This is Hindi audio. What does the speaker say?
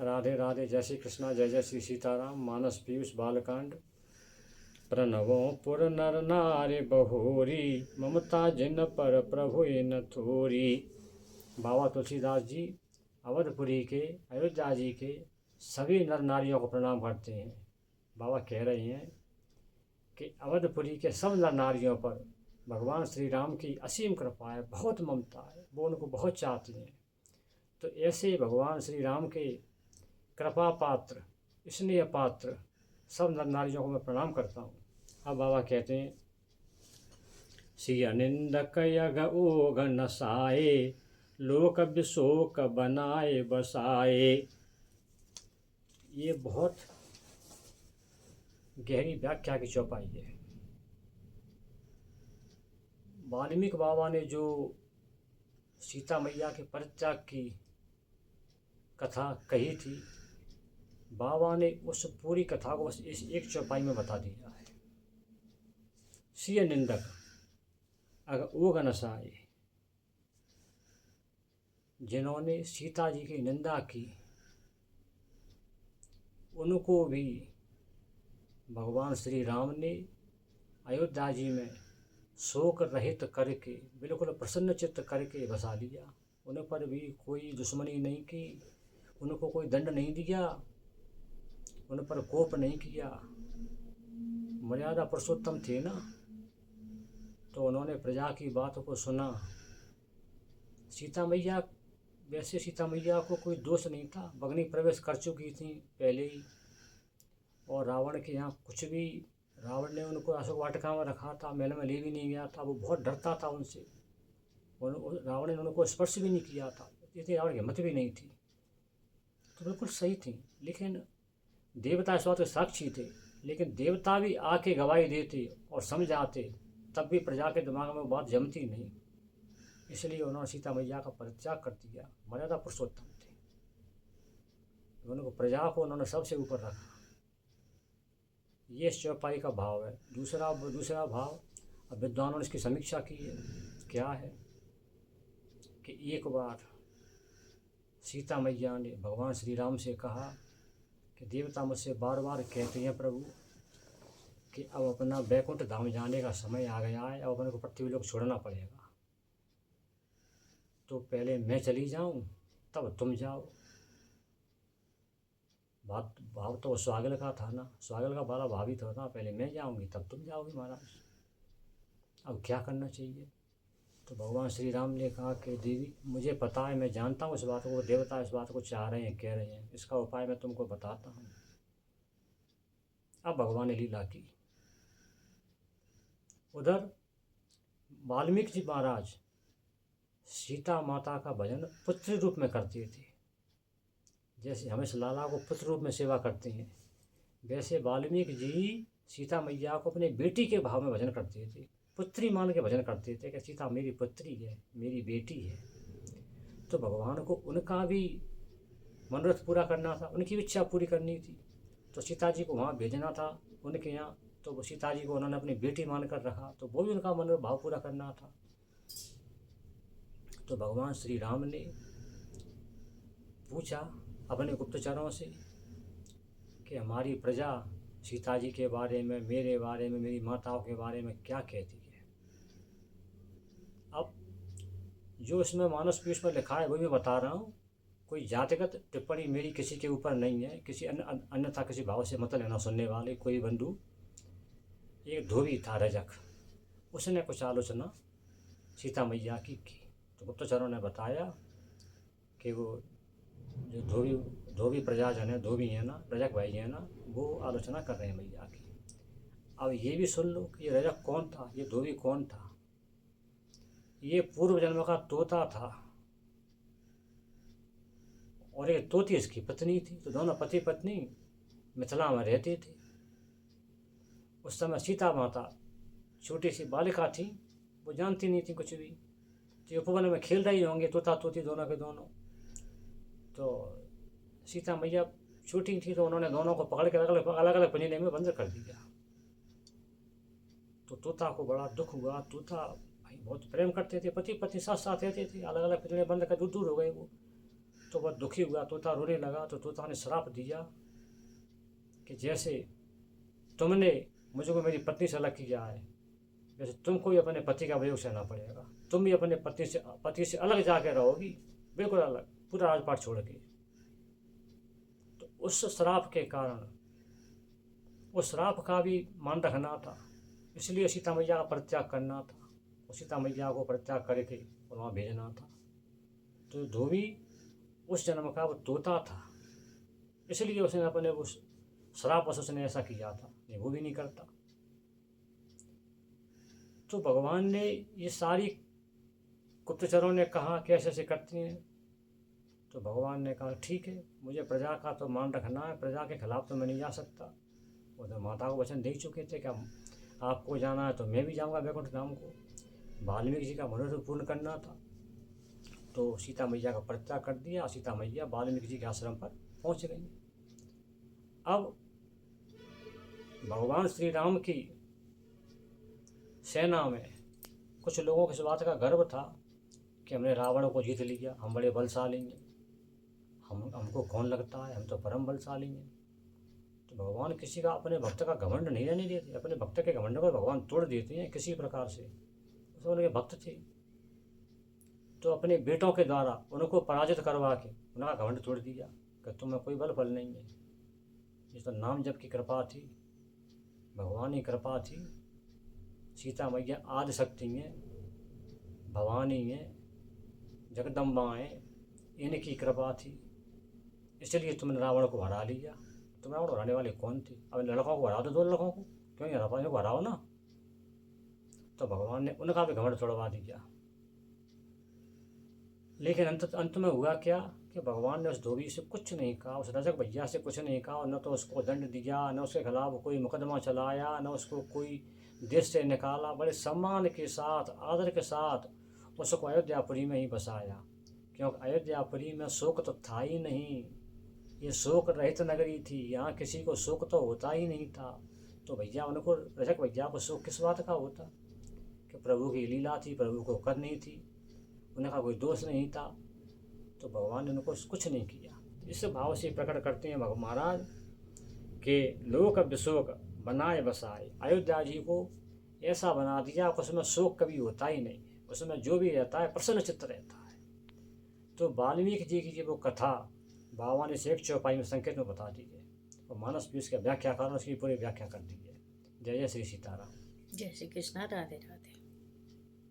राधे राधे। जय श्री कृष्णा, जय जय श्री सीताराम। मानस पीयूष बालकांड। प्रणवो पुर नर नारी बहोरी, ममता जिन पर प्रभु न थोरी। बाबा तुलसीदास जी अवधपुरी के, अयोध्या जी के सभी नर नारियों को प्रणाम करते हैं। बाबा कह रहे हैं कि अवधपुरी के सब नर नारियों पर भगवान श्री राम की असीम कृपा है, बहुत ममता है, वो उनको बहुत चाहती हैं। तो ऐसे भगवान श्री राम के कृपा पात्र, स्नेह पात्र सब नर नारियों को मैं प्रणाम करता हूँ। अब बाबा कहते हैं, सिय निंदक यग ओग नसाए, लोक विशोक बनाए बसाए। ये बहुत गहरी व्याख्या की चौपाई है। वाल्मीकि बाबा ने जो सीता मैया के परित्याग की कथा कही थी, बाबा ने उस पूरी कथा को बस इस एक चौपाई में बता दिया है। सिय निंदक अगर ओग नसाए, जिन्होंने सीता जी की निंदा की उनको भी भगवान श्री राम ने अयोध्या जी में शोक रहित करके, बिल्कुल प्रसन्न चित्त करके बसा लिया। उन पर भी कोई दुश्मनी नहीं की, उनको कोई दंड नहीं दिया, उन पर कोप नहीं किया। मर्यादा पुरुषोत्तम थे ना, तो उन्होंने प्रजा की बात को सुना। सीता मैया, वैसे सीता मैया को कोई दोष नहीं था, अग्नि प्रवेश कर चुकी थी पहले ही, और रावण के यहाँ कुछ भी, रावण ने उनको अशोक वाटिका में रखा था, महल में ले भी नहीं गया था, वो बहुत डरता था उनसे। रावण ने उनको स्पर्श भी नहीं किया था, इतनी रावण की हिम्मत भी नहीं थी, तो बिल्कुल सही थी। लेकिन देवता इस बात के साक्षी थे, लेकिन देवता भी आके गवाही देते और समझाते, तब भी प्रजा के दिमाग में वो बात जमती नहीं। इसलिए उन्होंने सीता मैया का परित्याग कर दिया। मर्यादा पुरुषोत्तम थे, उनको प्रजा को उन्होंने सबसे ऊपर रखा। ये इस चौपाई का भाव है। दूसरा भाव, अब विद्वानों ने इसकी समीक्षा की है। क्या है कि एक बार सीता मैया ने भगवान श्री राम से कहा कि देवता मुझसे बार बार कहते हैं प्रभु कि अब अपना वैकुंठ धाम जाने का समय आ गया है, अब अपने को पृथ्वी लोक छोड़ना पड़ेगा, तो पहले मैं चली जाऊं तब तुम जाओ। भाव तो स्वागल का था ना, स्वागल का बाला भावी था ना, पहले मैं जाऊंगी तब तुम जाओगी महाराज, अब क्या करना चाहिए। तो भगवान श्री राम ने कहा कि देवी मुझे पता है, मैं जानता हूँ इस बात को, देवता इस बात को चाह रहे हैं, कह रहे हैं, इसका उपाय मैं तुमको बताता हूँ। अब भगवान ने लीला की। उधर वाल्मीकि जी महाराज सीता माता का भजन पुत्र रूप में करते थे, जैसे हमें लाला को पुत्र रूप में सेवा करते हैं, वैसे वाल्मीकि जी सीता मैया को अपने बेटी के भाव में भजन करते थे, पुत्री मान के भजन करते थे कि सीता मेरी पुत्री है, मेरी बेटी है। तो भगवान को उनका भी मनोरथ पूरा करना था, उनकी भी इच्छा पूरी करनी थी, तो सीता जी को वहाँ भेजना था उनके यहाँ। तो वो सीता जी को उन्होंने अपनी बेटी मान कर रखा, तो वो भी उनका मनोरथ भाव पूरा करना था। तो भगवान श्री राम ने पूछा अपने गुप्तचरों से कि हमारी प्रजा सीता जी के बारे में, मेरे बारे में, मेरी माताओं के बारे में क्या कहती है। अब जो इसमें मानस पीयूष में लिखा है वही मैं बता रहा हूँ, कोई जातिगत टिप्पणी मेरी किसी के ऊपर नहीं है, किसी अन्यथा किसी भाव से मत लेना सुनने वाले कोई बंधु। एक धोबी था रजक, उसने कुछ आलोचना सीता मैया की। तो गुप्तचरों ने बताया कि वो जो धोबी प्रजाजन है, धोबी है ना, रजक भाई है ना, वो आलोचना कर रहे हैं मैया की। अब ये भी सुन लो कि ये रजक कौन था, ये धोबी कौन था। ये पूर्व जन्म का तोता था और एक तोती इसकी पत्नी थी, तो दोनों पति पत्नी मिथिला में रहते थे। उस समय सीता माता छोटी सी बालिका थी, वो जानती नहीं थी कुछ भी, तो उपवन में खेल रही होंगे तोता तोती दोनों के दोनों। तो सीता मैया छोटी थी, तो उन्होंने दोनों को पकड़ के अलग अलग पिंजरे में बंद कर दिया। तो तोता को बड़ा दुख हुआ, तोता भाई बहुत प्रेम करते थे, पति पत्नी साथ साथ रहते थे, अलग अलग पिंजरे बंद कर दूर दूर हो गए वो। तो वह दुखी हुआ, तोता रोने लगा। तो तोता ने श्राप दिया कि जैसे तुमने मुझको मेरी पत्नी से अलग किया है, वैसे तुमको भी अपने पति का वियोग सहना पड़ेगा। तुम भी अपने पति से अलग जाके रहोगी, बिल्कुल अलग, पूरा राजपाट छोड़ के। तो उस श्राप के कारण, उस श्राप का भी मान रखना था, इसलिए सीता मैया का परित्याग करना था। सीता मैया को परित्याग करके और वहाँ भेजना था। तो धोबी उस जन्म का वो तोता था, इसलिए उसने अपने उस श्राप वश उसने ऐसा किया था, नहीं वो भी नहीं करता। तो भगवान ने ये सारी गुप्तचरों ने कहा कैसे ऐसे करती हैं। तो भगवान ने कहा ठीक है, मुझे प्रजा का तो मान रखना है, प्रजा के खिलाफ तो मैं नहीं जा सकता। वो तो माता को वचन दे चुके थे कि आपको जाना है तो मैं भी जाऊंगा वैकुंठ धाम को। वाल्मीकि जी का मनोरथ पूर्ण करना था। तो सीता मैया का परित्याग कर दिया। सीता मैया वाल्मीकि जी के आश्रम पर पहुंच गई। अब भगवान श्री राम की सेना में कुछ लोगों को इस बात का गर्व था कि हमने रावण को जीत लिया, हम बड़े बलशाली हैं, हमको कौन लगता है, हम तो परम बलशाली हैं। तो भगवान किसी का अपने भक्त का घमंड नहीं रहने देते, अपने भक्त के घमंड को भगवान तोड़ देते हैं किसी प्रकार से। तो उनके भक्त थे, तो अपने बेटों के द्वारा उनको पराजित करवा के उनका घमंड तोड़ दिया कि तुम्हें कोई बल नहीं है। ये तो नाम जप की कृपा थी, भगवान की कृपा थी। सीता मैया आदि शक्ति हैं, भवानी हैं, जगदम्बा हैं, इनकी कृपा थी, इसलिए तुमने रावण को हरा लिया। तुम रावण हराने वाले कौन थे? अब लड़कों को हरा दो, 2 लड़कों को, क्यों नहीं हरा पाए, इनको हराओ ना। तो भगवान ने उनका भी घमंड तोड़वा दिया। लेकिन अंत में हुआ क्या कि भगवान ने उस धोबी से कुछ नहीं कहा, उस रजक भैया से कुछ नहीं कहा, न तो उसको दंड दिया, न उसके खिलाफ कोई मुकदमा चलाया, न उसको कोई देश से निकाला। बड़े सम्मान के साथ, आदर के साथ उसको अयोध्यापुरी में ही बसाया, क्योंकि अयोध्यापुरी में शोक तो था ही नहीं। ये शोक रहित नगरी थी, यहाँ किसी को शोक तो होता ही नहीं था। तो भैया उनको, रजक भैया को शोक किस बात का होता कि प्रभु की लीला थी, प्रभु को करनी थी, उनका कोई दोष नहीं था। तो भगवान ने उनको कुछ नहीं किया। इस भाव से प्रकट करते हैं महाराज कि लोक विशोक बनाए बसाए, अयोध्या जी को ऐसा बना दिया कि उसमें शोक कभी होता ही नहीं, उसमें जो भी रहता है प्रसन्न चित्त रहता है। तो वाल्मीकि जी की वो कथा बाबा ने 1 में संकेत में बता दी है, और मानस भी उसके व्याख्याकार उसकी पूरी व्याख्या कर दी है। जय जय श्री सीताराम। जय श्री कृष्णा। राधे राधे।